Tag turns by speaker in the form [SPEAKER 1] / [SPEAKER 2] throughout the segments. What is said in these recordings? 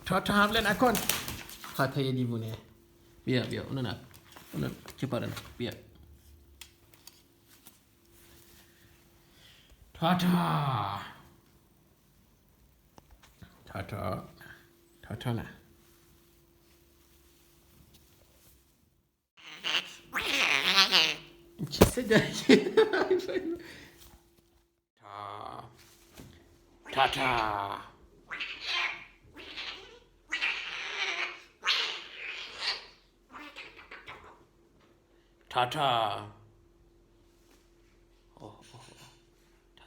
[SPEAKER 1] تا حمله نکن. خطای دیوونه. بیا اونو نه. اونو که پاره نه. بیا. تا نه. چه صدایی؟ تا اوه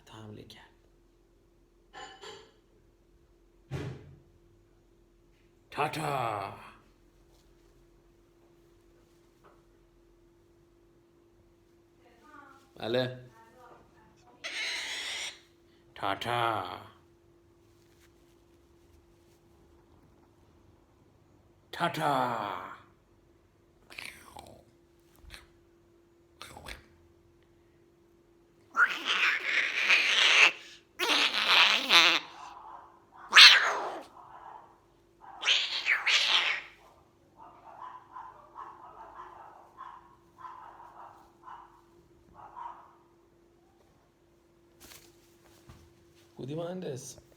[SPEAKER 1] تا حمله کرد. تا بله. تا بودی مهندس؟